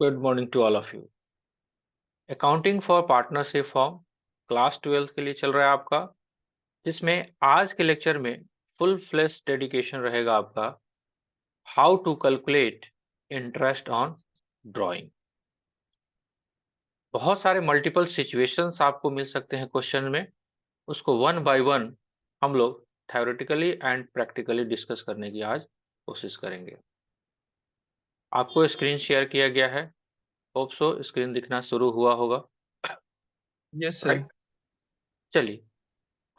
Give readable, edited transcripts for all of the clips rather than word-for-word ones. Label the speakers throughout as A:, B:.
A: Good morning to all of you. Accounting for partnership firm class 12 के लिए चल रहा है आपका, जिसमें आज के लेक्चर में फुल फ्लेश डेडिकेशन रहेगा आपका how to calculate interest on drawing. बहुत सारे मल्टीपल सिचुएशंस आपको मिल सकते हैं क्वेश्चन में, उसको वन बाय वन हम लोग थ्योरेटिकली एंड प्रैक्टिकली डिस्कस करने की आज कोशिश करेंगे। आपको स्क्रीन शेयर किया गया है, होप सो स्क्रीन दिखना शुरू हुआ होगा,
B: यस सर।
A: राइट। चलिए,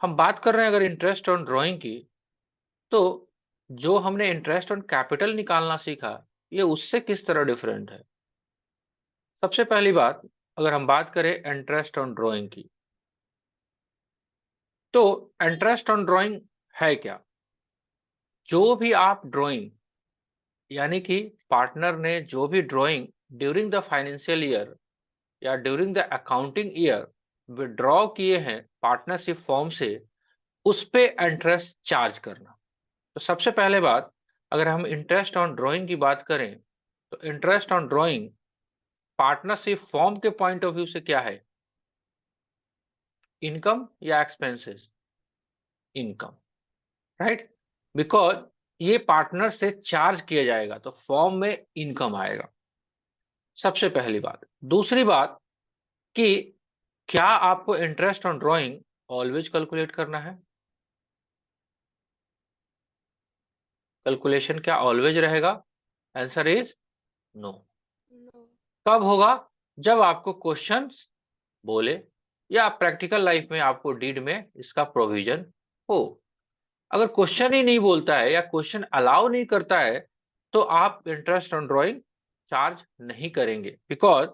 A: हम बात कर रहे हैं अगर इंटरेस्ट ऑन ड्राइंग की, तो जो हमने इंटरेस्ट ऑन कैपिटल निकालना सीखा, ये उससे किस तरह डिफरेंट है। सबसे पहली बात, अगर हम बात करें इंटरेस्ट ऑन ड्राइंग की, तो इंटरेस्ट ऑन ड्राइंग है क्या? जो भी आप ड्राइंग, यानी कि पार्टनर ने जो भी drawing during the financial year या during the accounting year withdraw किए हैं पार्टनरशिप फॉर्म से, उस पे इंटरेस्ट चार्ज करना। तो सबसे पहले बात, अगर हम इंटरेस्ट ऑन ड्राइंग की बात करें, तो interest on drawing partnership form के पॉइंट ऑफ व्यू से क्या है? इनकम या एक्सपेंसेस? Income, right. बिकॉज ये पार्टनर से चार्ज किया जाएगा तो फॉर्म में इनकम आएगा, सबसे पहली बात। दूसरी बात कि क्या आपको interest on drawing always calculate करना है? कैलकुलेशन क्या ऑलवेज रहेगा? Answer is no. कब होगा? जब आपको क्वेश्चंस बोले या प्रैक्टिकल लाइफ में आपको डीड में इसका प्रोविजन हो। अगर क्वेश्चन ही नहीं बोलता है या क्वेश्चन अलाउ नहीं करता है, तो आप इंटरेस्ट ऑन ड्राइंग चार्ज नहीं करेंगे। बिकॉज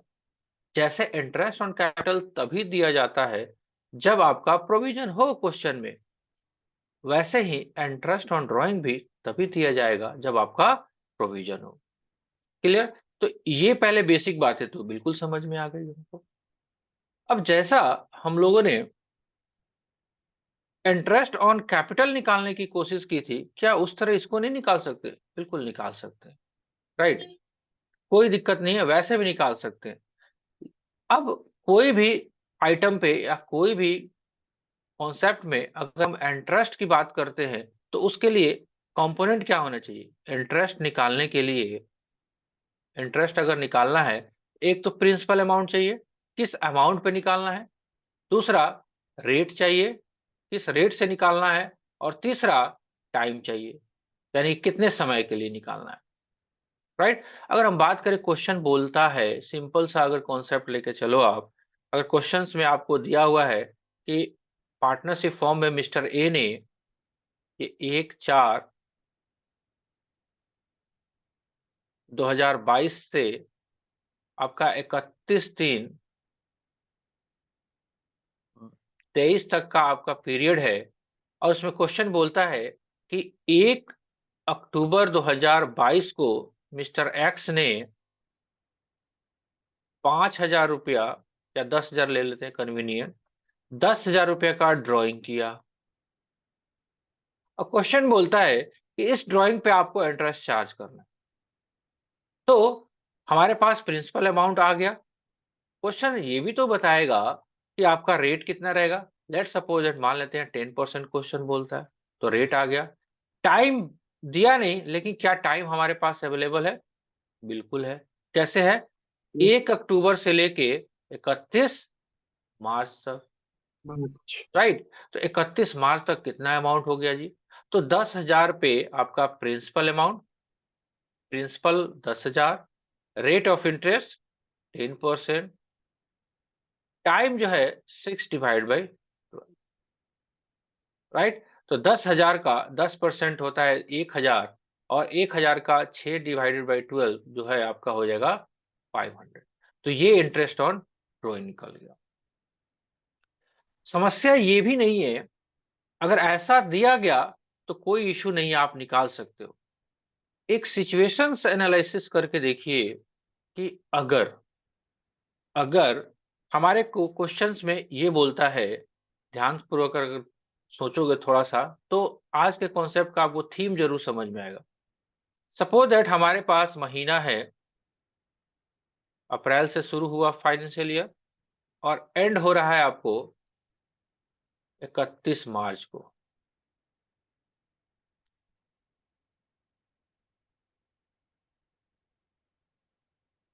A: जैसे इंटरेस्ट ऑन कैपिटल तभी दिया जाता है जब आपका प्रोविजन हो क्वेश्चन में, वैसे ही इंटरेस्ट ऑन ड्राइंग भी तभी दिया जाएगा जब आपका प्रोविजन हो। क्लियर? तो ये पहले बेसिक बात है, तो बिल्कुल समझ में आ गई हमको। अब जैसा हम लोगों ने इंटरेस्ट ऑन कैपिटल निकालने की कोशिश की थी, क्या उस तरह इसको नहीं निकाल सकते? बिल्कुल निकाल सकते हैं, राइट। कोई दिक्कत नहीं है, वैसे भी निकाल सकते हैं। अब कोई भी आइटम पे या कोई भी कॉन्सेप्ट में अगर हम इंटरेस्ट की बात करते हैं, तो उसके लिए कंपोनेंट क्या होना चाहिए? इंटरेस्ट निकालने के लिए, इंटरेस्ट अगर निकालना है, एक तो प्रिंसिपल अमाउंट चाहिए, किस अमाउंट पे निकालना है। दूसरा, रेट चाहिए, किस रेट से निकालना है। और तीसरा, टाइम चाहिए, यानी कितने समय के लिए निकालना है, राइट। अगर हम बात करें, क्वेश्चन बोलता है, सिंपल सा अगर कॉन्सेप्ट लेके चलो आप, अगर क्वेश्चंस में आपको दिया हुआ है कि पार्टनरशिप फॉर्म में मिस्टर ए ने ये 1/4/2022 से आपका 31/3/23 तक का आपका पीरियड है, और उसमें क्वेश्चन बोलता है कि 1 अक्टूबर 2022 को मिस्टर एक्स ने 5,000 रुपया या 10,000 ले लेते हैं कन्वीनियंट, 10,000 रुपये का ड्राइंग किया। और क्वेश्चन बोलता है कि इस ड्राइंग पे आपको इंटरेस्ट चार्ज करना है। तो हमारे पास प्रिंसिपल अमाउंट आ गया। क्वेश्चन ये भी तो बताएगा कि आपका रेट कितना रहेगा। लेट सपोज दैट, मान लेते हैं 10% क्वेश्चन बोलता है, तो रेट आ गया। टाइम दिया नहीं, लेकिन क्या टाइम हमारे पास अवेलेबल है? बिल्कुल है। कैसे है? 1 अक्टूबर से लेके 31 मार्च तक, राइट। तो 31 मार्च तक कितना अमाउंट हो गया जी? तो 10,000 पे आपका principal amount, principal 10,000, rate of interest 10%, time जो है 6/12, राइट। तो 10,000 का 10% होता है 1,000, और 1,000 का 6/12 जो है आपका हो जाएगा 500। तो ये इंटरेस्ट ऑन ड्राइंग निकल गया। समस्या ये भी नहीं है, अगर ऐसा दिया गया तो कोई इशू नहीं है, आप निकाल सकते हो। एक सिचुएशंस एनालिसिस करके देखिए कि अगर अगर हमारे को क्वेश्चंस में ये बोलता है, ध्यानपूर्वक अगर सोचोगे थोड़ा सा, तो आज के कॉन्सेप्ट का आपको थीम जरूर समझ में आएगा। सपोज दैट हमारे पास महीना है अप्रैल से शुरू हुआ फाइनेंशियल ईयर और एंड हो रहा है आपको 31 मार्च को।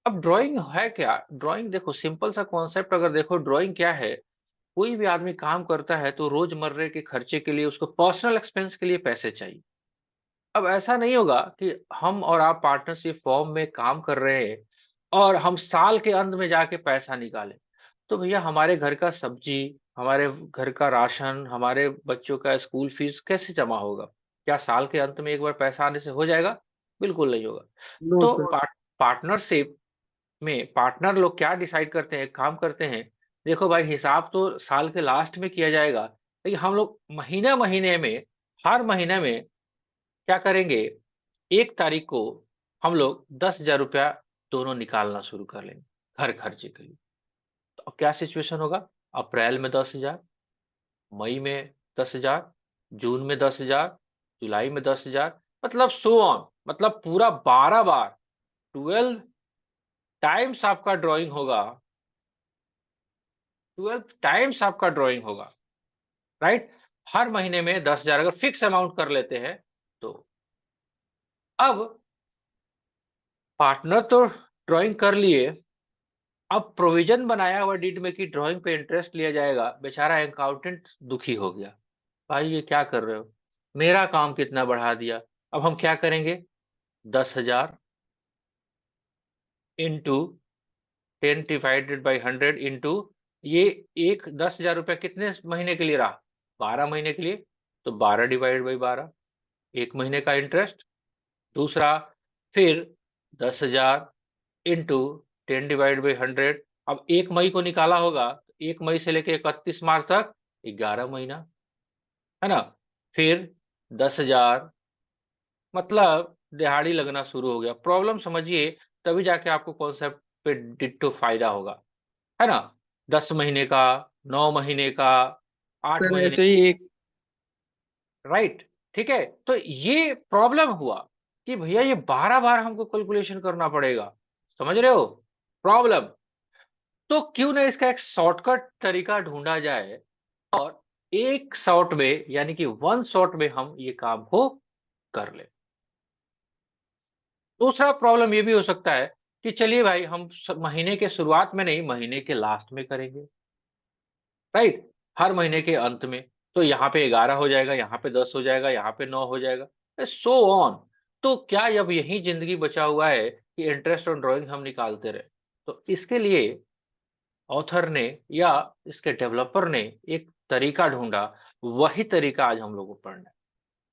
A: अब ड्राइंग है क्या? ड्राइंग देखो, सिंपल सा कॉन्सेप्ट अगर देखो, ड्राइंग क्या है? कोई भी आदमी काम करता है तो रोजमर्रे के खर्चे के लिए, उसको पर्सनल एक्सपेंस के लिए पैसे चाहिए। अब ऐसा नहीं होगा कि हम और आप पार्टनरशिप फॉर्म में काम कर रहे हैं और हम साल के अंत में जाके पैसा निकालें। तो भैया, हमारे घर का सब्जी, हमारे घर का राशन, हमारे बच्चों का स्कूल फीस कैसे जमा होगा? क्या साल के अंत में एक बार पैसा आने से हो जाएगा? बिल्कुल नहीं होगा।
B: नो
A: तो
B: सर।
A: पार्टनरशिप में पार्टनर लोग क्या डिसाइड करते हैं, काम करते हैं। देखो भाई, हिसाब तो साल के लास्ट में किया जाएगा, लेकिन हम लोग महीने में, हर महीने में क्या करेंगे, 1 तारीख को हम लोग 10,000 रुपया दोनों निकालना शुरू कर लेंगे घर खर्चे के लिए। तो अब क्या सिचुएशन होगा? अप्रैल में 10,000, मई में 10,000, जून में 10,000, जुलाई में 10,000, मतलब सो ऑन, मतलब पूरा 12 बार, 12 टाइम्स आपका ड्राइंग होगा। 12 टाइम्स आपका ड्राइंग होगा, राइट? हर महीने में 10,000 अगर फिक्स अमाउंट कर लेते हैं तो। अब पार्टनर तो ड्राइंग कर लिए, अब प्रोविजन बनाया हुआ डीड में कि ड्राइंग पे इंटरेस्ट लिया जाएगा। बेचारा अकाउंटेंट दुखी हो गया, भाई ये क्या कर रहे हो, मेरा काम कितना बढ़ा दिया। अब हम क्या करेंगे? 10,000 इंटू 10 डिवाइडेड बाई 100 इंटू ये एक 10,000 रुपया कितने महीने के लिए रहा? 12 महीने के लिए। तो 12 डिवाइड बाई 12, एक महीने का इंटरेस्ट। दूसरा, फिर 10,000 इंटू 10 डिवाइड बाई 100। अब 1 मई को निकाला होगा, 1 मई से लेके 31 मार्च तक 11 महीना, है ना? फिर 10,000, मतलब दिहाड़ी लगना शुरू हो गया। प्रॉब्लम समझिए, तभी जाके आपको कॉन्सेप्ट पे डिट्टो फायदा होगा, है ना? 10 महीने का, 9 महीने का, आठ
B: सर
A: महीने
B: ऐसे ही एक
A: राइट, ठीक है। तो ये प्रॉब्लम हुआ कि भैया ये 12 बार हमको कैलकुलेशन करना पड़ेगा, समझ रहे हो प्रॉब्लम? तो क्यों ना इसका एक शॉर्टकट तरीका ढूंढा जाए और एक शॉट में, यानी कि वन शॉट में हम ये काम को कर ले। दूसरा प्रॉब्लम ये भी हो सकता है कि चलिए भाई, हम महीने के शुरुआत में नहीं, महीने के लास्ट में करेंगे, राइट? हर महीने के अंत में। तो यहाँ पे 11 हो जाएगा, यहाँ पे 10 हो जाएगा, यहाँ पे 9 हो जाएगा, सो ऑन। तो क्या अब यही जिंदगी बचा हुआ है कि इंटरेस्ट ऑन ड्राइंग हम निकालते रहे? तो इसके लिए ऑथर ने या इसके डेवलपर ने एक तरीका ढूंढा। वही तरीका आज हम लोगों को पढ़ना है,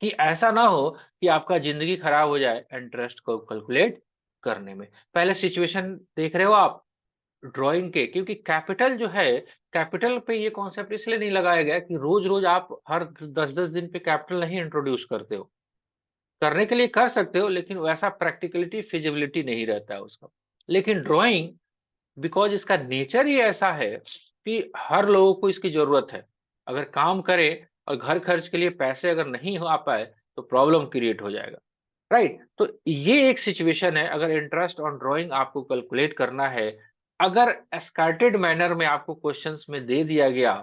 A: कि ऐसा ना हो कि आपका जिंदगी खराब हो जाए इंटरेस्ट को कैलकुलेट करने में। पहले सिचुएशन देख रहे हो आप ड्राइंग के, क्योंकि कैपिटल जो है, कैपिटल पे ये कॉन्सेप्ट इसलिए नहीं लगाया गया कि रोज रोज आप हर 10-10 दिन पे कैपिटल नहीं इंट्रोड्यूस करते हो। करने के लिए कर सकते हो, लेकिन वैसा प्रैक्टिकलिटी फिजिबिलिटी नहीं रहता है उसका। लेकिन ड्राइंग, बिकॉज इसका नेचर ही ऐसा है कि हर लोगों को इसकी जरूरत है। अगर काम करे और घर खर्च के लिए पैसे अगर नहीं हो आ पाए तो प्रॉब्लम क्रिएट हो जाएगा, राइट? तो ये एक सिचुएशन है, अगर इंटरेस्ट ऑन ड्राइंग आपको कैलकुलेट करना है, अगर एस्कार्टेड मैनर में आपको क्वेश्चंस में दे दिया गया,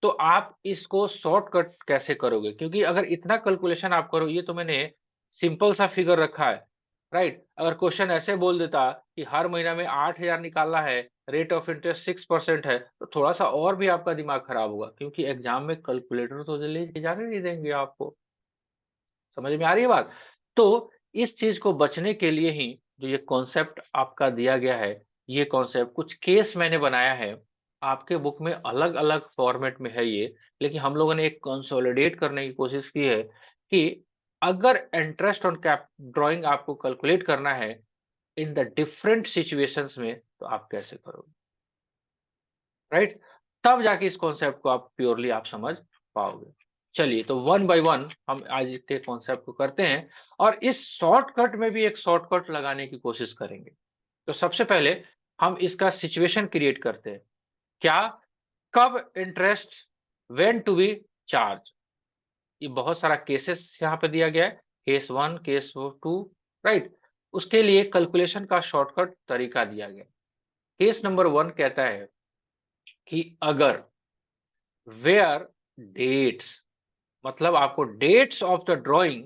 A: तो आप इसको शॉर्टकट कैसे करोगे? क्योंकि अगर इतना कैलकुलेशन आप करो, ये तो मैंने सिंपल सा फिगर रखा है, राइट? अगर क्वेश्चन ऐसे बोल देता कि हर महीना में 8,000 निकालना है, रेट ऑफ इंटरेस्ट 6% है, तो थोड़ा सा और भी आपका दिमाग खराब होगा, क्योंकि एग्जाम में कैलकुलेटर तो लेके जाने नहीं देंगे आपको। समझ में आ रही है बात? तो इस चीज को बचने के लिए ही जो ये कॉन्सेप्ट आपका दिया गया है, ये कॉन्सेप्ट कुछ केस मैंने बनाया है। आपके बुक में अलग अलग फॉर्मेट में है ये, लेकिन हम लोगों ने एक कंसोलिडेट करने की कोशिश की है कि अगर इंटरेस्ट ऑन कैप ड्राइंग आपको कैलकुलेट करना है इन द डिफरेंट सिचुएशंस में, तो आप कैसे करोगे, राइट? तब जाके इस कॉन्सेप्ट को आप प्योरली आप समझ पाओगे। चलिए, तो वन बाय वन हम आज के कॉन्सेप्ट को करते हैं और इस शॉर्टकट में भी एक शॉर्टकट लगाने की कोशिश करेंगे। तो सबसे पहले हम इसका सिचुएशन क्रिएट करते हैं। क्या? कब interest when to be charged? ये बहुत सारा केसेस यहाँ पे दिया गया है, केस 1, केस 2, राइट? उसके लिए कैलकुलेशन का शॉर्टकट तरीका दिया गया। केस नंबर 1 कहता है कि अगर वेयर डेट्स, मतलब आपको dates of the drawing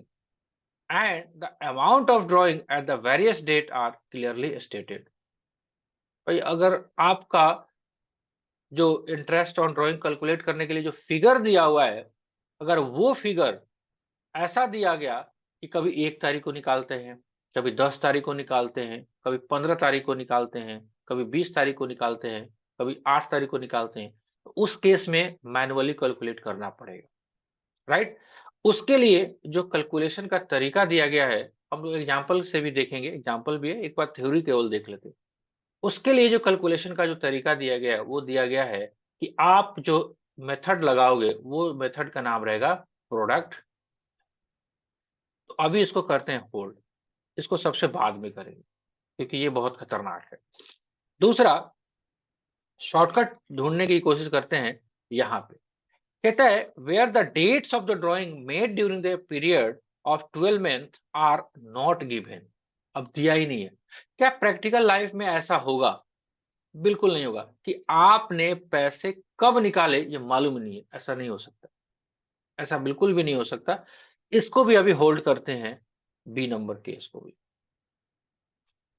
A: and the amount of drawing at the various date are clearly stated. भाई अगर आपका जो इंटरेस्ट ऑन ड्राइंग कैलकुलेट करने के लिए जो फिगर दिया हुआ है, अगर वो फिगर ऐसा दिया गया कि कभी 1 तारीख को निकालते हैं, कभी 10 तारीख को निकालते हैं, कभी 15 तारीख को निकालते हैं, कभी 20 तारीख को निकालते हैं, कभी 8 तारीख को निकालते हैं, तो उस केस में मैन्युअली कैलकुलेट करना पड़ेगा, राइट? उसके लिए जो कैलकुलेशन का तरीका दिया गया है, हम लोग एग्जांपल से भी देखेंगे, एग्जांपल भी है, एक बार थ्योरी केवल देख लेते हैं। उसके लिए जो कैलकुलेशन का जो तरीका दिया गया है, वो दिया गया है कि आप जो मेथड लगाओगे, वो मेथड का नाम रहेगा प्रोडक्ट। तो अभी इसको करते हैं होल्ड, इसको सबसे बाद में करेंगे क्योंकि ये बहुत खतरनाक है। दूसरा, शॉर्टकट ढूंढने की कोशिश करते हैं यहाँ पे। कहता है where the dates of the drawing made during the period of 12 month are not given. अब दिया ही नहीं है। क्या प्रैक्टिकल लाइफ में ऐसा होगा? बिल्कुल नहीं होगा कि आपने पैसे कब निकाले ये मालूम नहीं है, ऐसा नहीं हो सकता, ऐसा बिल्कुल भी नहीं हो सकता। इसको भी अभी होल्ड करते हैं, बी नंबर केस को भी,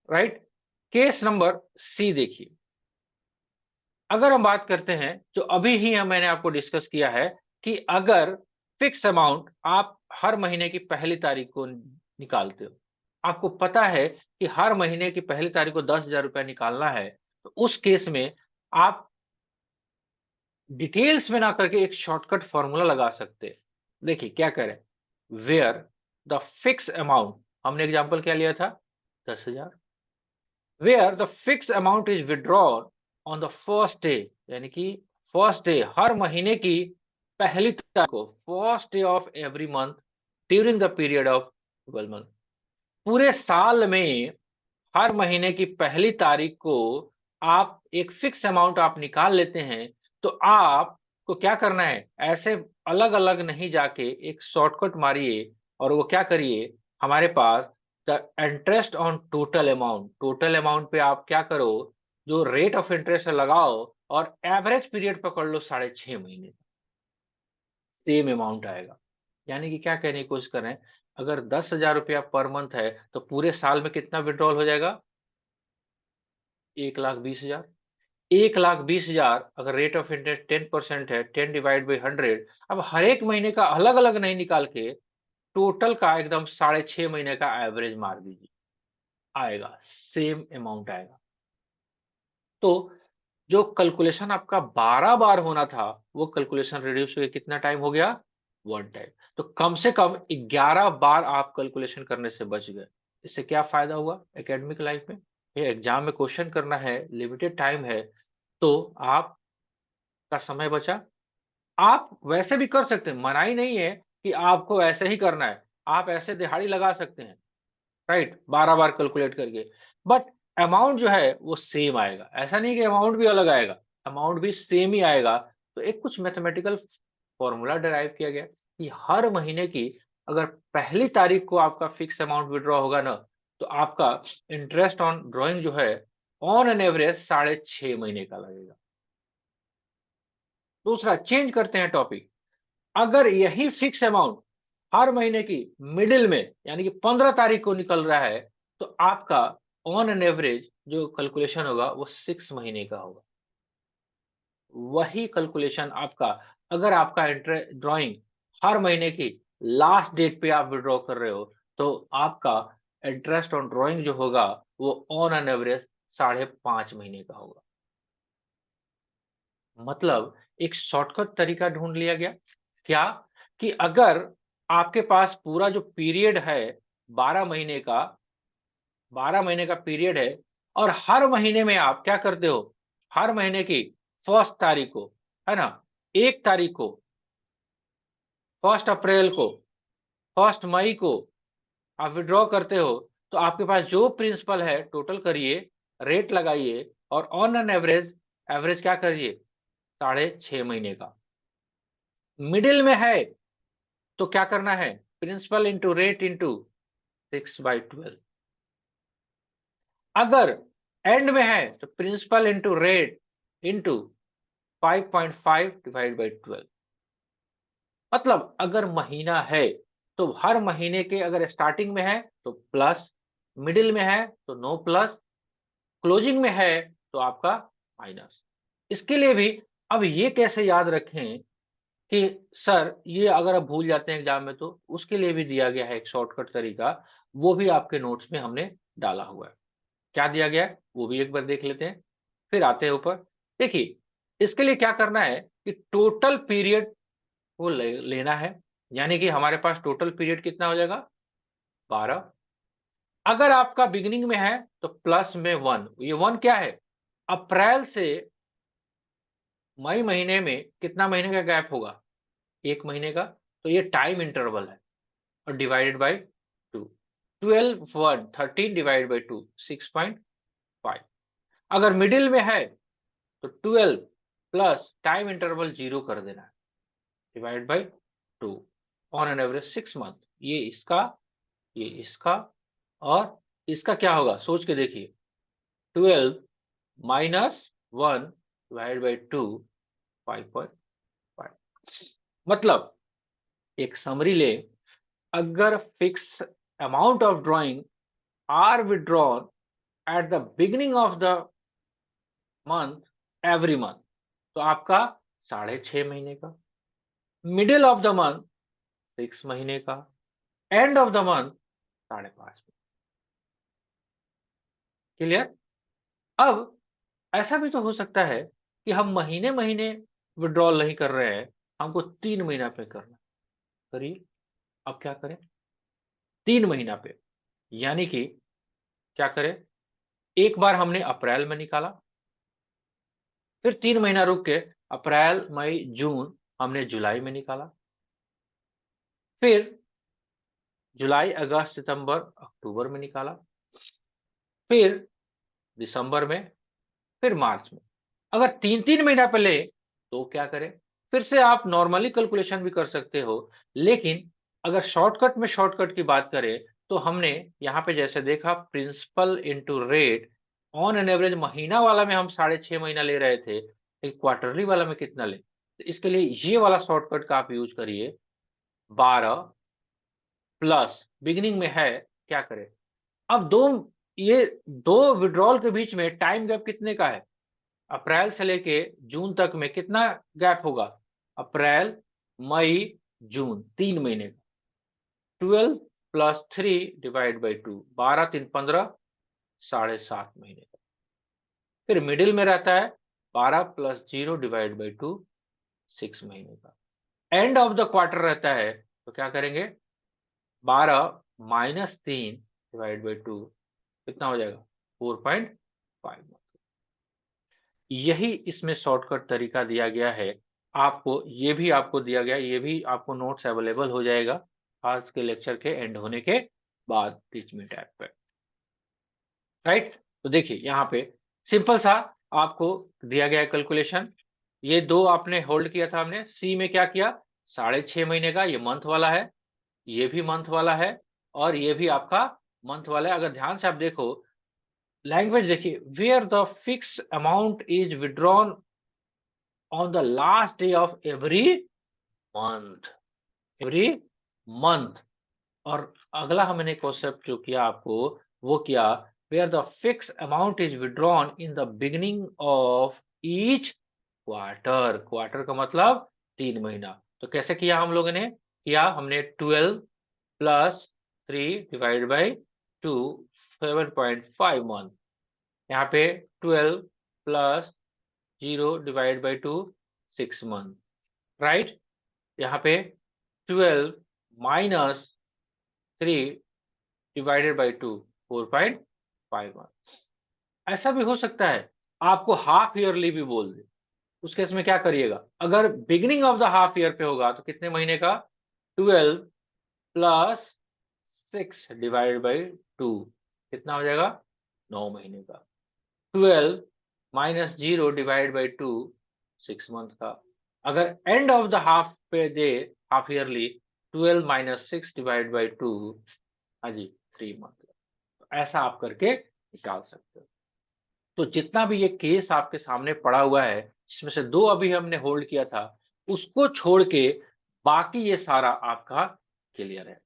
A: राइट? केस नंबर सी देखिए। अगर हम बात करते हैं जो अभी ही मैंने आपको डिस्कस किया है कि अगर फिक्स अमाउंट आप हर महीने की पहली तारीख को निकालते हो, आपको पता है कि हर महीने की पहली तारीख को 10,000 रुपया निकालना है, तो उस केस में आप डिटेल्स में ना करके एक शॉर्टकट फॉर्मूला लगा सकते हैं। देखिए क्या करें, वेयर द फिक्स अमाउंट, हमने एग्जांपल क्या लिया था, 10,000, where the fix amount is withdrawn on the first day, यानी कि फर्स्ट डे हर महीने की पहली तारीख को, first day of every month during the period of 12 month. पूरे साल में हर महीने की पहली तारीख को आप एक फिक्स अमाउंट आप निकाल लेते हैं, तो आपको क्या करना है, ऐसे अलग-अलग नहीं जाके एक शॉर्टकट मारिए और वो क्या करिए, हमारे पास the interest on total amount पे आप क्या करो, जो रेट ऑफ इंटरेस्ट है लगाओ और एवरेज पीरियड पकड़ लो 6.5 महीने, सेम अमाउंट आएगा। यानी कि क्या कहने की कोशिश कर रहे हैं, अगर 10,000 रुपया पर मंथ है, तो पूरे साल में कितना विड्रॉल हो जाएगा, 1,20,000। 1,20,000 अगर रेट ऑफ इंटरेस्ट 10% है, 10 डिवाइड बाई 100, अब हर एक महीने का अलग-अलग नहीं निकाल के टोटल का एकदम 6.5 महीने का एवरेज मार दीजिए, आएगा, सेम अमाउंट आएगा। तो जो कैलकुलेशन आपका 12 बार होना था, वो कैलकुलेशन रिड्यूस होके कितना टाइम हो गया, 1 टाइम। तो कम से कम 11 बार आप कैलकुलेशन करने से बच गए। इससे क्या फायदा हुआ एकेडमिक लाइफ में? ये एग्जाम में क्वेश्चन करना है, लिमिटेड टाइम है, तो आपका समय बचा। आप वैसे भी कर सकते हैं, मनाही नहीं है कि आपको ऐसे ही करना है। आप ऐसे दिहाड़ी लगा सकते हैं, राइट? 12 बार कैलकुलेट करके। बट अमाउंट जो है वो सेम आएगा। ऐसा नहीं कि अमाउंट भी अलग आएगा, अमाउंट भी सेम ही आएगा। तो एक कुछ मैथमेटिकल फॉर्मूला डिराइव किया गया कि हर महीने की अगर पहली तारीख को आपका फिक्स अमाउंट विथड्रॉ होगा ना, तो आपका इंटरेस्ट ऑन ड्राइंग जो है ऑन एन एवरेज 6.5 महीने का लगेगा। दूसरा, चेंज करते हैं टॉपिक। अगर यही फिक्स अमाउंट हर महीने की मिडिल में यानी कि 15 तारीख को निकल रहा है, तो आपका ऑन एन एवरेज जो कैलकुलेशन होगा वो 6 महीने का होगा। वही कैलकुलेशन आपका, अगर आपका ड्राइंग हर महीने की लास्ट डेट पे आप विड्रॉ कर रहे हो, तो आपका इंटरेस्ट ऑन ड्राइंग जो होगा वो ऑन एन एवरेज 5.5 महीने का होगा। मतलब एक शॉर्टकट तरीका ढूंढ लिया गया। क्या? कि अगर आपके पास पूरा जो पीरियड है 12 महीने का, 12 महीने का पीरियड है और हर महीने में आप क्या करते हो, हर महीने की फर्स्ट तारीख को, है ना, 1 तारीख को, 1 अप्रैल को, 1 मई को आप विड्रॉ करते हो, तो आपके पास जो प्रिंसिपल है टोटल करिए, रेट लगाइए और ऑन एन एवरेज, एवरेज क्या करिए, 6.5 महीने का। मिडिल में है तो क्या करना है, प्रिंसिपल इंटू रेट इंटू 6/12। अगर एंड में है तो principal into rate into 5.5 divide by 12। मतलब अगर महीना है तो हर महीने के अगर स्टार्टिंग में है तो प्लस, मिडिल में है तो नो प्लस, क्लोजिंग में है तो आपका माइनस। इसके लिए भी अब ये कैसे याद रखें कि सर ये अगर आप भूल जाते हैं एग्जाम में तो उसके लिए भी दिया गया है एक शॉर्टकट तरीका, वो भी आपके नोट्स में हमने डाला हुआ है। क्या दिया गया है वो भी एक बार देख लेते हैं, फिर आते हैं ऊपर। देखिए इसके लिए क्या करना है कि टोटल पीरियड को लेना है, यानी कि हमारे पास टोटल पीरियड कितना हो जाएगा 12। अगर आपका बिगिनिंग में है तो प्लस में 1, ये 1 क्या है, अप्रैल से मई महीने में कितना महीने का गैप होगा, एक महीने का, तो ये टाइम इंटरवल है और डिवाइडेड बाय 2। 12 1 13 divide by 2 6.5। अगर मिडिल में है तो 12 प्लस टाइम इंटरवल 0 कर देना है divide by 2 on an average 6 month. ये इसका और इसका क्या होगा सोच के देखिए, 12 माइनस 1 डिवाइड बाय 2 5.5। मतलब एक समरी ले, अगर fix amount of drawing are withdrawn at the beginning of the month every month तो आपका 6.5 महीने का, मिडिल ऑफ द मंथ 6 महीने का, end of the month 5.5। Clear. अब ऐसा भी तो हो सकता है कि हम महीने महीने विड्रॉल नहीं कर रहे हैं, हमको 3 महीना पे करना। करिए, अब क्या करें 3 महीना पे, यानी कि क्या करें, एक बार हमने अप्रैल में निकाला, फिर 3 महीना रुक के अप्रैल मई जून हमने जुलाई में निकाला, फिर जुलाई अगस्त सितंबर अक्टूबर में निकाला, फिर दिसंबर में, फिर मार्च में। अगर 3-3 महीना पे ले तो क्या करें, फिर से आप नॉर्मली कैलकुलेशन भी कर सकते हो, लेकिन अगर शॉर्टकट की बात करें तो हमने यहाँ पे जैसे देखा principal into rate on an average महीना वाला में हम 6.5 महीना ले रहे थे, एक क्वार्टरली वाला में कितना ले, तो इसके लिए ये वाला शॉर्टकट का आप यूज करिए। 12 प्लस बिगिनिंग में है, क्या करें, अब ये दो विड्रॉल के बीच में टाइम गैप कितने का है, अप्रैल से लेके जून तक में कितना गैप होगा, अप्रैल मई जून 3 महीने का, 12 प्लस 3 डिवाइड बाई 2, 12 3 15, 7.5 महीने का। फिर मिडिल में रहता है 12 प्लस 0 डिवाइड बाई 2 6 महीने का। एंड ऑफ द क्वार्टर रहता है तो क्या करेंगे, 12 - 3 डिवाइड बाई 2 कितना हो जाएगा 4.5। यही इसमें शॉर्टकट तरीका दिया गया है आपको, ये भी आपको दिया गया, ये भी आपको नोट्स अवेलेबल हो जाएगा आज के लेक्चर के एंड होने के बाद टीच मी टैब पे, राइट। तो देखिए यहाँ पे सिंपल सा आपको दिया गया है कैलकुलेशन। ये दो आपने होल्ड किया था, हमने सी में क्या किया, 6.5 महीने का, ये मंथ वाला है, ये भी मंथ वाला है, और ये भी आपका मंथ वाला है। अगर ध्यान से आप देखो लैंग्वेज देखिए, where the fix amount is withdrawn on the last day of every month। और अगला हमने कॉन्सेप्ट जो किया आपको वो किया, where the fixed amount is withdrawn in the beginning of each quarter का मतलब 3 महीना। तो कैसे किया हम लोगों ने किया, हमने 12 प्लस 3 डिवाइड बाई 2 7.5 मंथ, यहाँ पे 12 plus 0 divide by 2 6 month, right. यहाँ पे 12 माइनस 3 डिवाइडेड बाई 2 4.51। ऐसा भी हो सकता है आपको हाफ ईयरली भी बोल दे, उस केस में क्या करिएगा, अगर beginning of the half year पे होगा तो कितने महीने का, 12 प्लस 6 डिवाइडेड बाई 2 कितना हो जाएगा 9 महीने का, 12 माइनस 0 डिवाइड बाई 2 6 मंथ का। अगर एंड ऑफ द हाफ पे the half yearly, 12 minus 6 divide by 2, हाँ जी 3 मंथ। तो ऐसा आप करके निकाल सकते हो। तो जितना भी ये केस आपके सामने पड़ा हुआ है, जिसमें से 2 अभी हमने होल्ड किया था, उसको छोड़ के बाकी ये सारा आपका क्लियर है।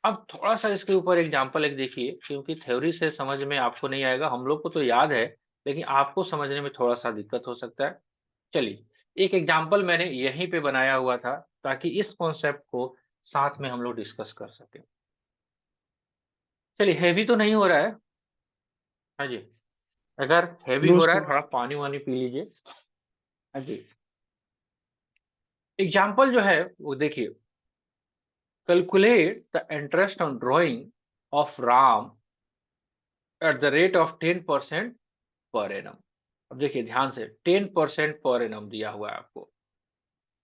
A: अब थोड़ा-सा इसके ऊपर एग्जांपल एक देखिए, क्योंकि थ्योरी से समझ में आपको नहीं आएगा, हम लोग को तो याद है, लेकिन आपको समझने में थोड़ा-सा दिक्कत हो सकता है। चलिए, एक एग्जांपल मैंने यहीं पे बनाया हुआ था, ताकि इस कॉन्सेप्ट को साथ में हम लोग डिस्कस कर सकें। चलिए, हेवी तो नहीं हो रहा है? हाँ जी, अगर हेवी
B: नो
A: हो रहा है,
B: सर।
A: थोड़ा पानी-वानी पी लीजिए। हाँ जी, एग्जांपल जो है वो देखिए, calculate the interest on drying of Ram at the rate of 10% per annum. अब देखिए ध्यान से, 10% पर एनम दिया हुआ है आपको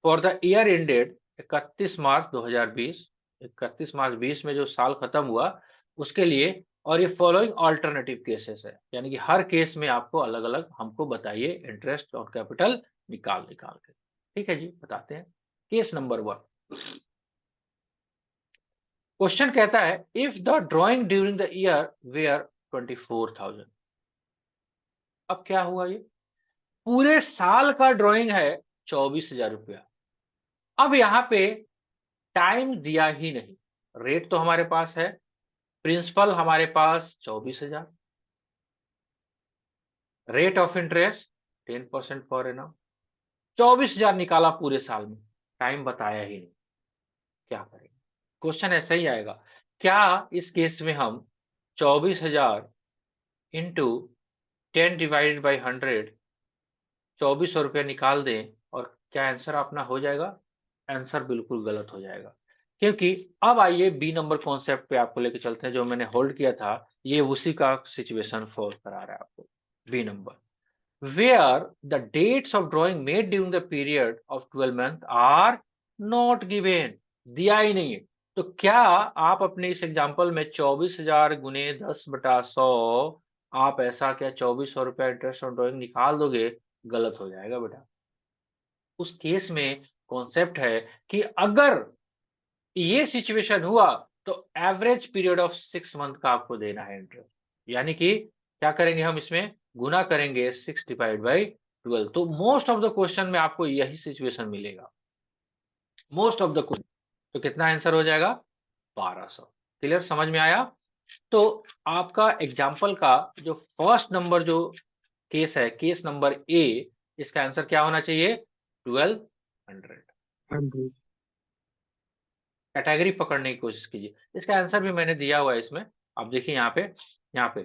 A: फॉर द ईयर एंडेड 31 मार्च 2020। 31 मार्च 20 में जो साल खत्म हुआ उसके लिए, और ये फॉलोइंग अल्टरनेटिव केसेस है, यानी कि हर केस में आपको अलग अलग हमको बताइए इंटरेस्ट और कैपिटल निकाल निकाल के। ठीक है जी, बताते हैं। केस नंबर 1, क्वेश्चन कहता है if the drawing during the year were 24,000। अब क्या हुआ, ये पूरे साल का ड्राइंग है 24,000 रुपया। अब यहाँ पे टाइम दिया ही नहीं, रेट तो हमारे पास है, प्रिंसिपल हमारे पास 24,000, rate of interest 10% per annum, 24,000 निकाला पूरे साल में, टाइम बताया ही नहीं, क्या करेंगे? क्वेश्चन ऐसा ही आएगा, क्या इस केस में हम 24,000 इंटू 10 डिवाइडेड बाई 100, 2400 रुपया निकाल दें और क्या आंसर अपना हो जाएगा? आंसर बिल्कुल गलत हो जाएगा, क्योंकि अब आइए बी नंबर कॉन्सेप्ट पे आपको लेके चलते हैं, जो मैंने होल्ड किया था, ये उसी का सिचुएशन फॉलो करा रहा है आपको। B number, where the dates of drawing made during the period of 12 month are not given, दिया ही नहीं है। तो क्या आप अपने इस एग्जांपल में 24,000 गुने 10/100, आप ऐसा क्या 2400 रुपया इंटरेस्ट ऑन ड्राइंग निकाल दोगे? गलत हो जाएगा बेटा। उस केस में कॉन्सेप्ट है कि अगर ये सिचुएशन हुआ तो एवरेज पीरियड ऑफ 6 मंथ का आपको देना है इंटरेस्ट, यानी कि क्या करेंगे हम इसमें? गुना करेंगे 6 डिवाइड बाई 12। तो मोस्ट ऑफ द क्वेश्चन में आपको यही सिचुएशन मिलेगा, मोस्ट ऑफ द क्वेश्चन। तो कितना आंसर हो जाएगा? 1200। क्लियर, समझ में आया? तो आपका एग्जाम्पल का जो फर्स्ट नंबर जो केस है, केस नंबर ए, इसका आंसर क्या होना चाहिए? 1200।
B: 100।
A: कैटेगरी पकड़ने की कोशिश कीजिए। इसका आंसर भी मैंने दिया हुआ है इसमें, आप देखिए यहाँ पे,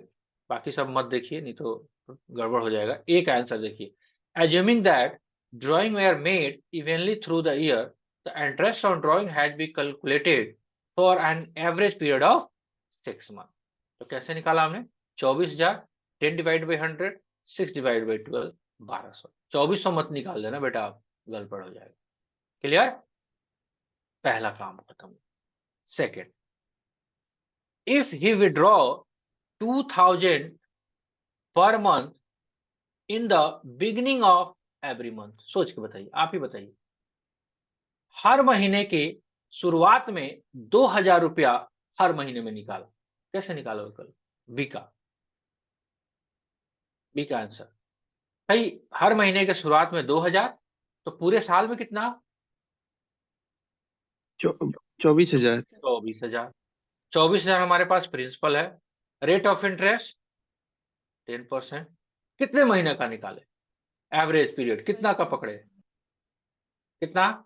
A: बाकी सब मत देखिए नहीं तो गड़बड़ हो जाएगा। एक आंसर देखिए, assuming that drawing were made evenly through the year, the interest on drawing has been calculated for an average period of 6 months। तो कैसे निकाला हमने? 24,000, 10 डिवाइड बाई 100, 6 डिवाइड बाई 12, 1200। 2400 मत निकाल देना बेटा, आप गड़बड़ हो जाएगा। क्लियर, पहला काम खत्म। Second, if he withdraw 2,000 per month in the beginning of every month, सोच के बताइए, आप ही बताइए, हर महीने के शुरुआत में 2,000 रुपया हर महीने में निकाला, कैसे निकाला कल? बी का, बी का आंसर भाई, हर महीने के शुरुआत में 2,000, तो पूरे साल में कितना?
B: 24,000।
A: 24,000। 24,000 हमारे पास प्रिंसिपल है, रेट ऑफ इंटरेस्ट 10%, कितने महीने का निकाले? एवरेज पीरियड कितना का पकड़े? कितना?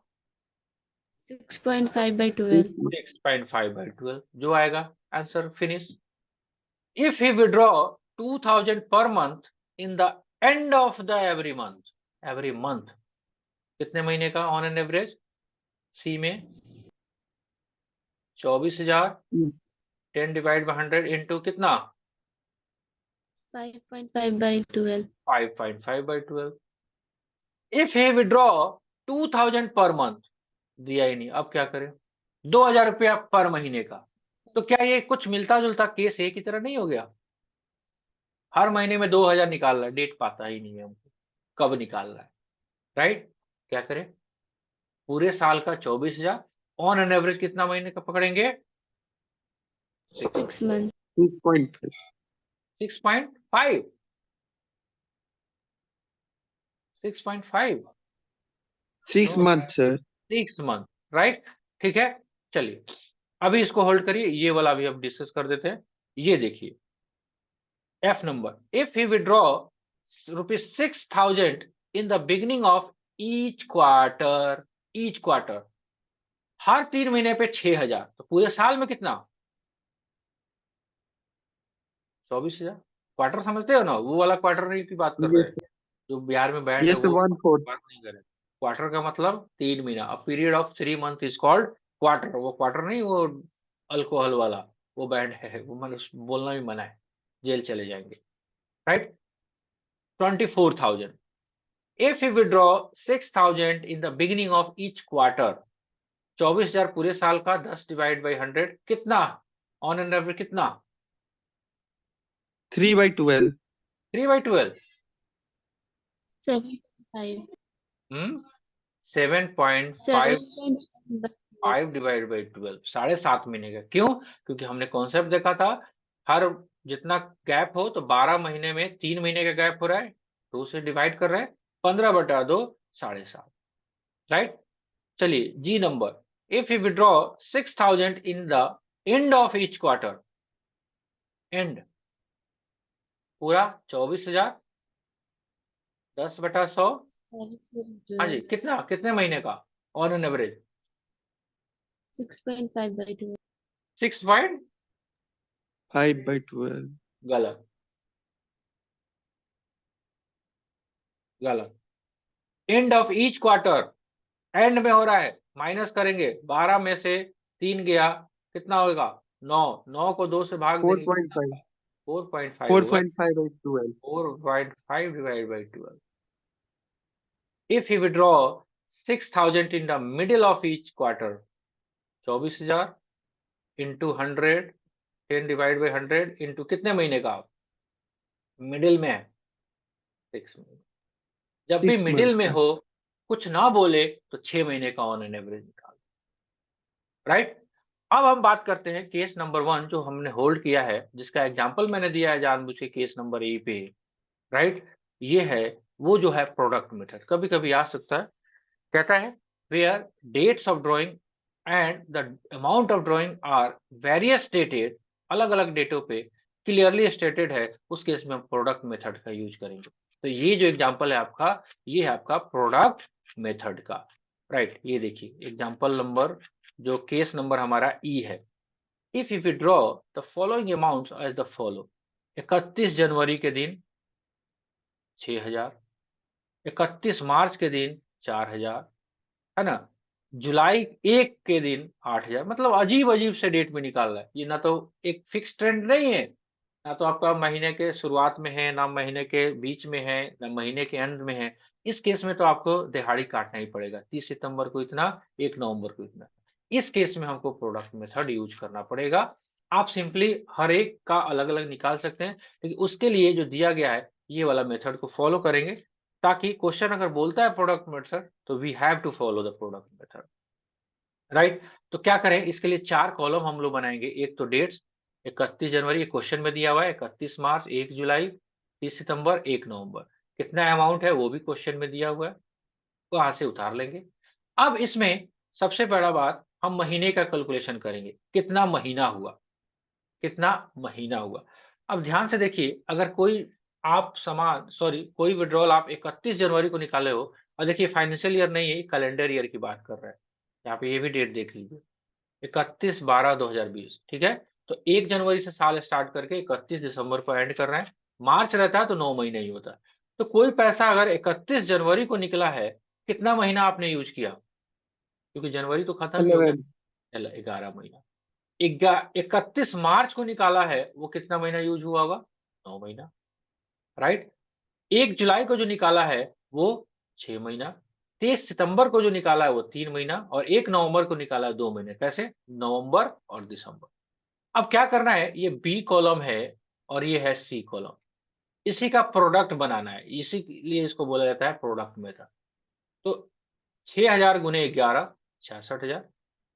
C: 6.5/12।
A: 6.5/12 जो आएगा answer, finish. If he withdraw 2,000 per month in the end of the every month, कितने महीने का ऑन एन एवरेज? सी में 24,000, 10 डिवाइड बाई 100 इंटू कितना?
C: 5.5/12।
A: 5.5/12। If he withdraw 2,000 per month, दिया ही नहीं, अब क्या करें? 2,000 रुपया पर महीने का, तो क्या ये कुछ मिलता जुलता केस एक की तरह नहीं हो गया? हर महीने में 2,000 निकाल रहा है, डेट पाता ही नहीं है हमको कब निकाल रहा है, राइट? क्या करें? पूरे साल का 24,000, ऑन एन एवरेज कितना महीने का पकड़ेंगे?
C: 6 months।
B: 6.5।
A: 6.5। 6.5
B: 6 month sir.
A: 6 month, right. ठीक है, चलिए अभी इसको होल्ड करिए, ये वाला भी हम डिस्कस कर देते हैं। ये देखिए F number, if he withdraw ₹6,000 in the beginning of each quarter, हर 3 महीने पे 6,000, तो पूरे साल में कितना? 24,000। क्वार्टर समझते हो ना, वो वाला क्वार्टर नहीं की बात कर रहे
B: Yes
A: हैं, जो बिहार में बैंड है
B: yes
A: वो
B: 1/4.
A: बात नहीं कर रहे। क्वार्टर का मतलब 3 महीना, a period of 3 month is called quarter. वो क्वार्टर नहीं, वो अल्कोहल वाला वो बैंड है, वो मैंने बोलना भी मना है, जेल चले जाएंगे, right. 24,000, if you withdraw 6,000 in the beginning of each quarter, 24,000 पूरे साल का, 10 डिवाइड बाई 100 कितना? ऑन एन एवरेज कितना?
B: 3/12.
A: 3/12।
C: 7.5.
A: 7.5
C: 7.5.
A: डिवाइड बाई 12, 7.5 महीने का। क्यों? क्योंकि हमने कॉन्सेप्ट देखा था, हर जितना गैप हो तो 12 महीने में 3 महीने का गैप हो रहा है, तो उसे डिवाइड कर रहे हैं, 15/2 7.5, राइट। चलिए G number, if you withdraw 6,000 in the end of each quarter, and पूरा 24,000, 10/100, हाँ जी, कितना, कितने महीने का ऑन एन एवरेज?
C: 6.5/12.
A: 6 पॉइंट
B: 5/12.
A: गलत, गलत। And of each quarter, and में हो रहा है, माइनस करेंगे, 12 में से 3 गया, कितना होगा? 9, 9 को 2 से भाग देंगे,
B: 4.5.
A: 4.5 होगा।
B: 4.5/12.
A: 4.5 divide by 12, if you withdraw 6,000 in the middle of each quarter, 24,000 into 100, 10 divide by 100 into कितने महीने का? मिडिल में है, 6 महीने। जब भी
B: 6
A: मिडिल
B: month
A: में
B: का.
A: हो, कुछ ना बोले तो 6 महीने का ऑन एन एवरेज निकाल, राइट। अब हम बात करते हैं केस नंबर 1 जो हमने होल्ड किया है, जिसका एग्जांपल मैंने दिया है जानबूझ के केस नंबर ए पे, राइट। ये है वो जो है प्रोडक्ट मेथड, कभी कभी आ सकता है, कहता है where dates of drawing and the amount of drawing are various dated, अलग अलग डेटों पे क्लियरली स्टेटेड है, उस केस में हम प्रोडक्ट मेथड का यूज करेंगे। तो ये जो एग्जांपल है आपका, ये है आपका प्रोडक्ट मेथड का, राइट। ये देखिए एग्जांपल नंबर, जो केस नंबर हमारा ई है, if you withdraw the following amounts as the follow, 31 जनवरी के दिन 6,000, 31 मार्च के दिन 4,000, है ना, जुलाई 1 के दिन 8,000, मतलब अजीब अजीब से डेट में निकाल रहा है ये, ना तो एक फिक्स ट्रेंड नहीं है, ना तो आपका महीने के शुरुआत में है, ना महीने के बीच में है, ना महीने के एंड में है। इस केस में तो आपको दिहाड़ी काटना ही पड़ेगा, 30 सितंबर को इतना, 1 नवंबर को इतना। इस केस में हमको प्रोडक्ट मेथड यूज करना पड़ेगा। आप सिंपली हर एक का अलग अलग निकाल सकते हैं, लेकिन उसके लिए जो दिया गया है ये वाला मेथड को फॉलो करेंगे, ताकि क्वेश्चन अगर बोलता है प्रोडक्ट मेथड, तो we have to follow the product method, right. तो क्या करें, इसके लिए 4 कॉलम हम लोग बनाएंगे। एक तो डेट्स, 31 जनवरी क्वेश्चन में दिया हुआ है, 31 मार्च, 1 जुलाई, 30 सितंबर, 1 नवंबर, कितना अमाउंट है वो भी क्वेश्चन में दिया हुआ है, वहां से उतार लेंगे। अब इसमें सबसे बड़ा बात, हम महीने का कैलकुलेशन करेंगे, कितना महीना हुआ, कितना महीना हुआ। अब ध्यान से देखिए, अगर कोई आप सामान, सॉरी, कोई विड्रॉल आप 31 जनवरी को निकाले हो, और देखिए फाइनेंशियल ईयर नहीं है, कैलेंडर ईयर की बात कर रहा है, यहाँ पे ये भी डेट देख लीजिए, 31/12/2020, ठीक है। तो 1 जनवरी से साल स्टार्ट करके 31 दिसंबर को एंड कर रहे हैं, मार्च रहता है तो 9 महीने ही होता है। तो कोई पैसा अगर 31 जनवरी को निकला है, कितना महीना आपने यूज किया? क्योंकि जनवरी तो खत्म ही हो गया,
B: 11.
A: 11 महीना। 31 मार्च को निकाला है, वो कितना महीना यूज हुआ होगा? 9 महीना, राइट। 1 जुलाई को जो निकाला है वो 6 महीना, 30 सितंबर को जो निकाला है वो 3 महीना, और 1 नवंबर को निकाला है 2 महीने। कैसे? नवंबर और दिसंबर। अब क्या करना है, ये बी कॉलम है और ये है सी कॉलम, इसी का प्रोडक्ट बनाना है, इसीलिए इसको बोला जाता है प्रोडक्ट मेथड। तो 6,000 गुने 11, 66,000,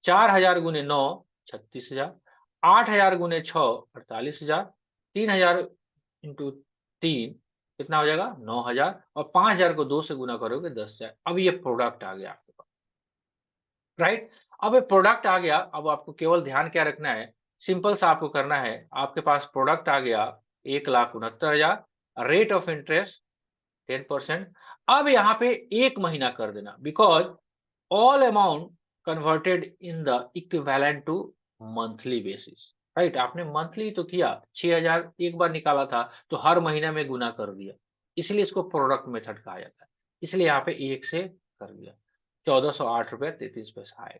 A: 4,000 गुने 9, 36,000, 8,000 गुने 6, 48,000, 3,000 इंटू 3, कितना हो जाएगा 9,000, और 5,000 को 2 से गुना करोगे 10,000। अब ये प्रोडक्ट आ गया आपके पास, राइट। अब ये प्रोडक्ट आ गया, अब आपको केवल ध्यान क्या रखना है, सिंपल सा आपको करना है, आपके पास प्रोडक्ट आ गया 1,69,000, रेट ऑफ इंटरेस्ट 10%। अब यहाँ पे 1 महीना कर देना, because all amount converted in the equivalent to monthly basis, right. आपने मंथली तो किया, 6,000 एक बार निकाला था, तो हर महीने में गुना कर दिया, इसलिए इसको प्रोडक्ट मेथड कहा जाता है। इसलिए यहाँ पे 1 से कर दिया, 1,408 रुपये 33 पैसा आएगा।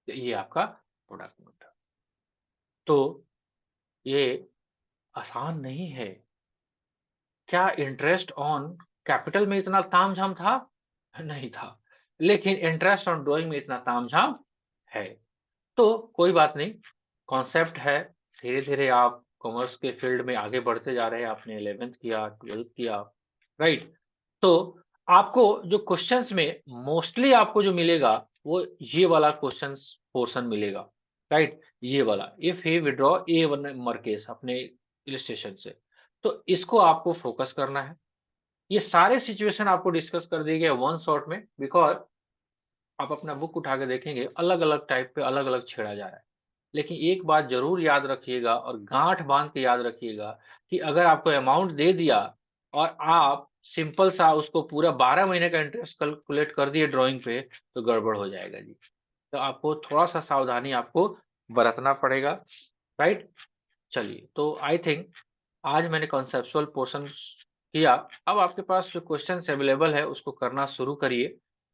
A: तो ये आपका प्रोडक्ट मेथड। तो ये आसान नहीं है। क्या इंटरेस्ट ऑन कैपिटल में इतना तामझाम था? नहीं था, लेकिन इंटरेस्ट ऑन ड्राइंग में इतना तामझाम है। तो कोई बात नहीं, कॉन्सेप्ट है, धीरे धीरे आप कॉमर्स के फील्ड में आगे बढ़ते जा रहे हैं। आपने 11th किया, 12th किया, राइट। तो आपको जो क्वेश्चंस में मोस्टली आपको जो मिलेगा वो ये वाला क्वेश्चंस पोर्शन मिलेगा, राइट। ये वाला, if he withdraw A1 number case अपने इलस्ट्रेशन से, तो इसको आपको फोकस करना है। ये सारे सिचुएशन आपको डिस्कस कर दिए गए वन शॉट में, बिकॉज आप अपना बुक उठा के देखेंगे अलग अलग टाइप पे अलग अलग छेड़ा जा रहा है। लेकिन एक बात जरूर याद रखिएगा और गांठ बांध के याद रखिएगा कि अगर आपको अमाउंट दे दिया और आप सिंपल सा उसको पूरा 12 महीने का इंटरेस्ट कैलकुलेट कर दिए ड्राइंग पे, तो गड़बड़ हो जाएगा जी। तो आपको थोड़ा सा सावधानी आपको बरतना पड़ेगा, राइट। चलिए, तो आई थिंक आज मैंने कॉन्सेप्चुअल पोर्शन किया। अब आपके पास जो क्वेश्चंस अवेलेबल है उसको करना शुरू करिए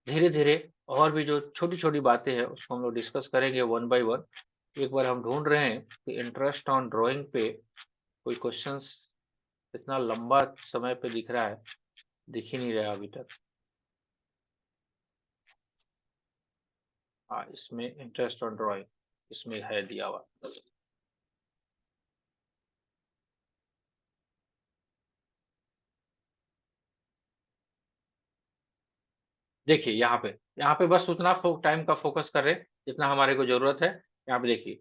A: धीरे धीरे। और भी जो छोटी छोटी बातें हैं उसको हम लोग डिस्कस करेंगे वन बाय वन। एक बार हम ढूंढ रहे हैं कि इंटरेस्ट ऑन ड्राइंग पे कोई क्वेश्चंस इतना लंबा समय पे दिख रहा है, दिख ही नहीं रहा अभी तक। हाँ, इसमें इंटरेस्ट ऑन ड्राइंग इसमें है दिया हुआ। देखिए यहाँ पे बस उतना टाइम का फोकस कर रहे जितना हमारे को जरूरत है। यहाँ पे देखिए,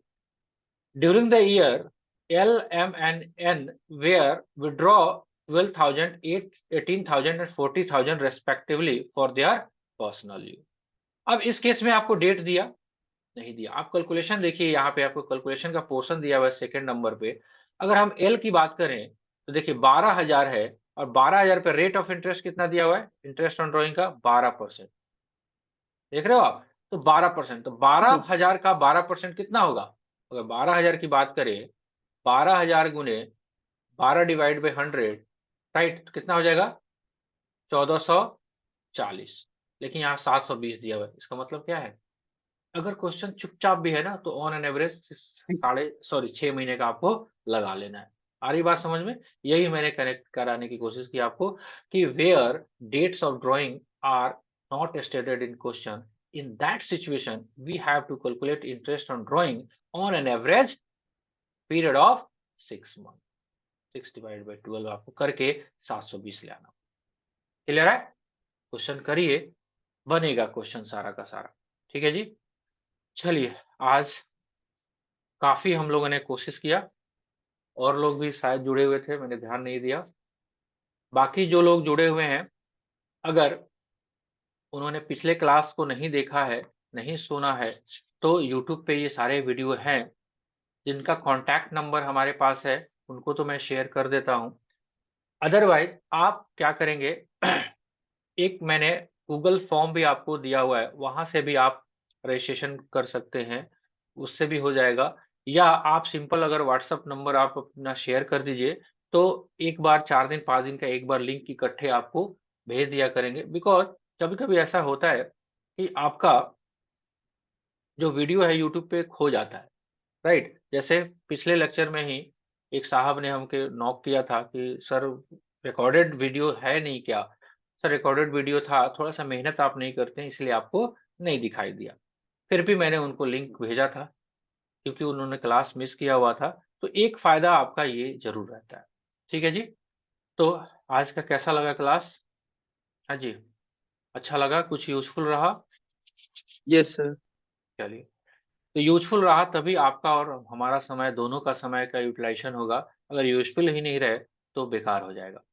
A: during the year L, M and N where withdraw 12,000, 18,000 and 40,000 respectively for their personal use। अब इस केस में आपको डेट दिया नहीं दिया, आप कैलकुलेशन देखिए, यहाँ पे आपको कैलकुलेशन का पोर्शन दिया हुआ है सेकंड नंबर पे। अगर हम L की बात करें तो देखिए 12,000 है, और 12,000 पे रेट ऑफ इंटरेस्ट कितना दिया हुआ है इंटरेस्ट ऑन ड्राइंग का 12%। देख रहे हो आप, तो 12%, तो 12,000 का 12% कितना होगा? अगर 12,000 की बात करें, 12,000 गुने 12 डिवाइड बाई 100, राइट, कितना हो जाएगा 1440। लेकिन यहाँ 720 दिया हुआ है, इसका मतलब क्या है? अगर क्वेश्चन चुपचाप भी है ना तो ऑन एन एवरेज 6 महीने का आपको लगा लेना है। आ रही बात समझ में? यही मैंने कनेक्ट कराने की कोशिश की आपको कि where dates of drawing are not stated in question, in that situation we have to calculate interest on drawing on an average period of 6 month. 6 divide by 12 आपको करके 720 ले आना। क्लियर है? क्वेश्चन करिए, बनेगा क्वेश्चन सारा का सारा। ठीक है जी। चलिए, आज काफी हम लोगों ने कोशिश किया, और लोग भी शायद जुड़े हुए थे, मैंने ध्यान नहीं दिया। बाकी जो लोग जुड़े हुए हैं, अगर उन्होंने पिछले क्लास को नहीं देखा है, नहीं सुना है, तो यूट्यूब पे ये सारे वीडियो हैं। जिनका कॉन्टैक्ट नंबर हमारे पास है उनको तो मैं शेयर कर देता हूँ। अदरवाइज आप क्या करेंगे, एक मैंने गूगल फॉर्म भी आपको दिया हुआ है, वहां से भी आप रजिस्ट्रेशन कर सकते हैं, उससे भी हो जाएगा। या आप सिंपल अगर व्हाट्सएप नंबर आप अपना शेयर कर दीजिए, तो एक बार 4 दिन 5 दिन का एक बार लिंक इकट्ठे आपको भेज दिया करेंगे। बिकॉज कभी कभी ऐसा होता है कि आपका जो वीडियो है यूट्यूब पे खो जाता है, राइट। जैसे पिछले लेक्चर में ही एक साहब ने हमके नॉक किया था कि सर रिकॉर्डेड वीडियो है नहीं क्या? सर रिकॉर्डेड वीडियो था, थोड़ा सा मेहनत आप नहीं करते हैं इसलिए आपको नहीं दिखाई दिया। फिर भी मैंने उनको लिंक भेजा था क्योंकि उन्होंने क्लास मिस किया हुआ था। तो एक फायदा आपका ये जरूर रहता है। ठीक है जी। तो आज का कैसा लगा क्लास? हाँ जी, अच्छा लगा, कुछ यूजफुल रहा?
B: Yes sir.
A: चलिए, तो यूजफुल रहा तभी आपका और हमारा समय दोनों का समय का यूटिलाइजेशन होगा। अगर यूजफुल ही नहीं रहे तो बेकार हो जाएगा।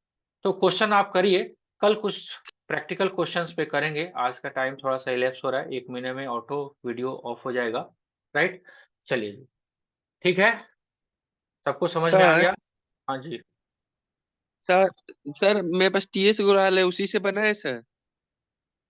A: तो क्वेश्चन आप करिए, कल कुछ प्रैक्टिकल क्वेश्चंस पे करेंगे। आज का टाइम थोड़ा-सा इलैप्स हो रहा है, 1 महीने में ऑटो वीडियो ऑफ हो जाएगा, राइट? चलिए जी, ठीक है? सबको समझ में आ
B: सर
A: गया? हाँ जी।
B: सर सर मेरे पास टीएस गुराल है, उसी से बना है सर।